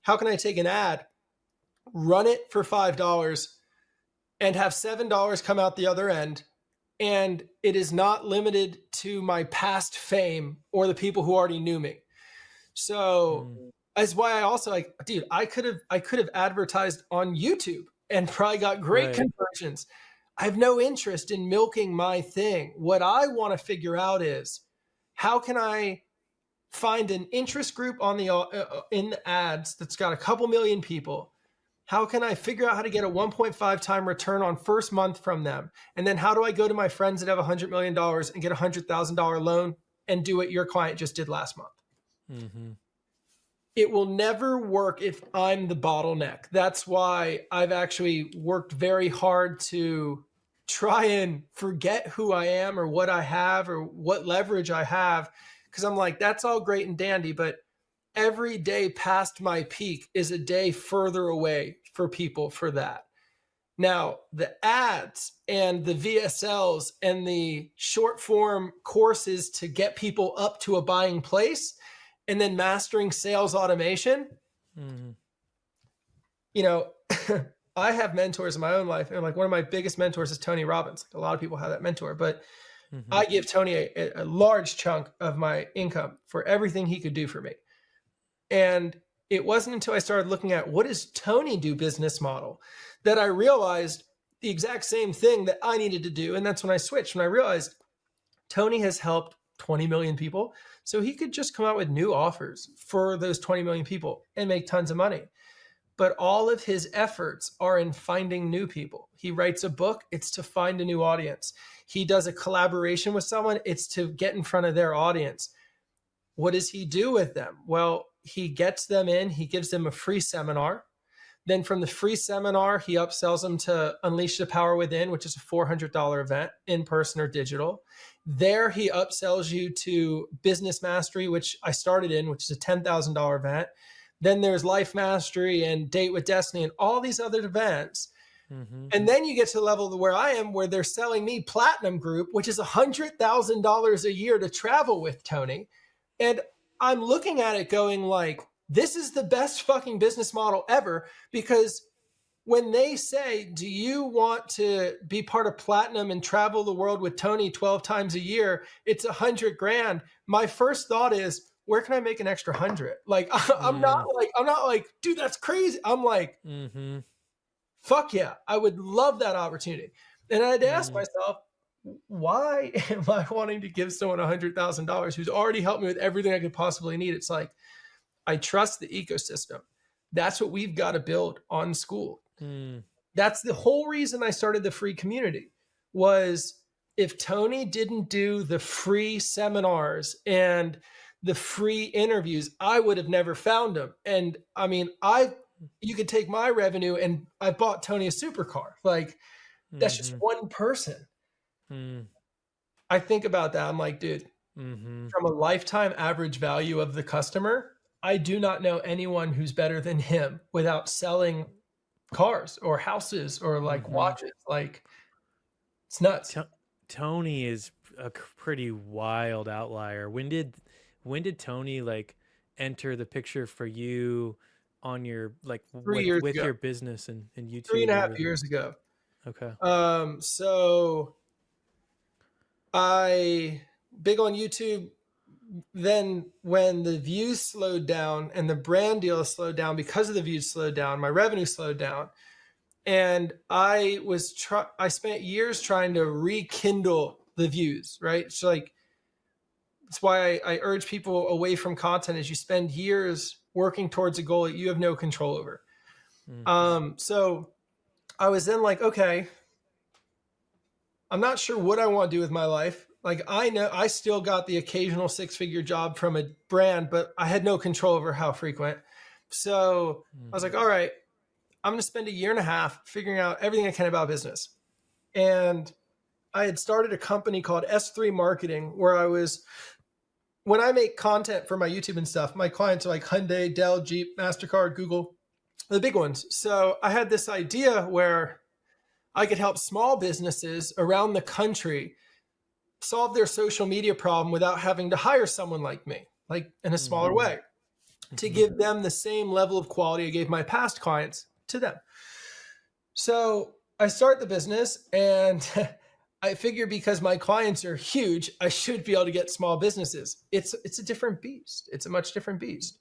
how can I take an ad, run it for $5 and have $7 come out the other end? And it is not limited to my past fame or the people who already knew me. So that's why I also like, dude, I could have advertised on YouTube and probably got great conversions. I have no interest in milking my thing. What I want to figure out is how can I find an interest group on the in the ads that's got a couple million people. How can I figure out how to get a 1.5 time return on first month from them? And then how do I go to my friends that have $100 million and get a $100,000 loan and do what your client just did last month? Mm-hmm. It will never work if I'm the bottleneck. That's why I've actually worked very hard to try and forget who I am or what I have or what leverage I have. Because I'm like, that's all great and dandy, but every day past my peak is a day further away for people for that. Now, the ads and the VSLs and the short form courses to get people up to a buying place and then mastering sales automation, you know, I have mentors in my own life. And like one of my biggest mentors is Tony Robbins. Like a lot of people have that mentor, but I give Tony a large chunk of my income for everything he could do for me. And it wasn't until I started looking at what does Tony do business model that I realized the exact same thing that I needed to do. And that's when I switched, when I realized Tony has helped 20 million people. So he could just come out with new offers for those 20 million people and make tons of money. But all of his efforts are in finding new people. He writes a book, it's to find a new audience. He does a collaboration with someone, it's to get in front of their audience. What does he do with them? Well, he gets them in, he gives them a free seminar. Then from the free seminar, he upsells them to Unleash the Power Within, which is a $400 event, in person or digital. There he upsells you to Business Mastery, which I started in, which is a $10,000 event. Then there's Life Mastery and Date with Destiny and all these other events. And then you get to the level where I am, where they're selling me Platinum Group, which is $100,000 a year to travel with, Tony. And I'm looking at it going like, this is the best fucking business model ever, because when they say, do you want to be part of Platinum and travel the world with Tony 12 times a year? It's $100,000. My first thought is, where can I make an extra 100? Like, I'm not like, dude, that's crazy. I'm like, fuck yeah, I would love that opportunity. And I had to ask myself, why am I wanting to give someone $100,000 who's already helped me with everything I could possibly need? It's like, I trust the ecosystem. That's what we've got to build on Skool. That's the whole reason I started the free community, was if Tony didn't do the free seminars and the free interviews, I would have never found him. And I mean, you could take my revenue and I bought Tony a supercar. Like, that's just one person. I think about that. I'm like, dude, from a lifetime average value of the customer, I do not know anyone who's better than him without selling cars or houses or like watches. Like, it's nuts. Tony is a pretty wild outlier. When did Tony like enter the picture for you on your like with your business and YouTube? 3.5 years ago. Okay. So I big on YouTube. Then when the views slowed down and the brand deal slowed down because of the views slowed down, my revenue slowed down. And I spent years trying to rekindle the views, right? So like, that's why I urge people away from content, is you spend years working towards a goal that you have no control over. So I was then like, okay, I'm not sure what I want to do with my life. Like, I know I still got the occasional 6-figure job from a brand, but I had no control over how frequent. So I was like, all right, I'm going to spend 1.5 years figuring out everything I can about business. And I had started a company called S3 Marketing, where when I make content for my YouTube and stuff, my clients are like Hyundai, Dell, Jeep, MasterCard, Google, the big ones. So I had this idea where I could help small businesses around the country solve their social media problem without having to hire someone like me, like in a smaller way. to give them the same level of quality I gave my past clients to them. So I start the business, and I figure because my clients are huge, I should be able to get small businesses. It's a different beast. It's a much different beast.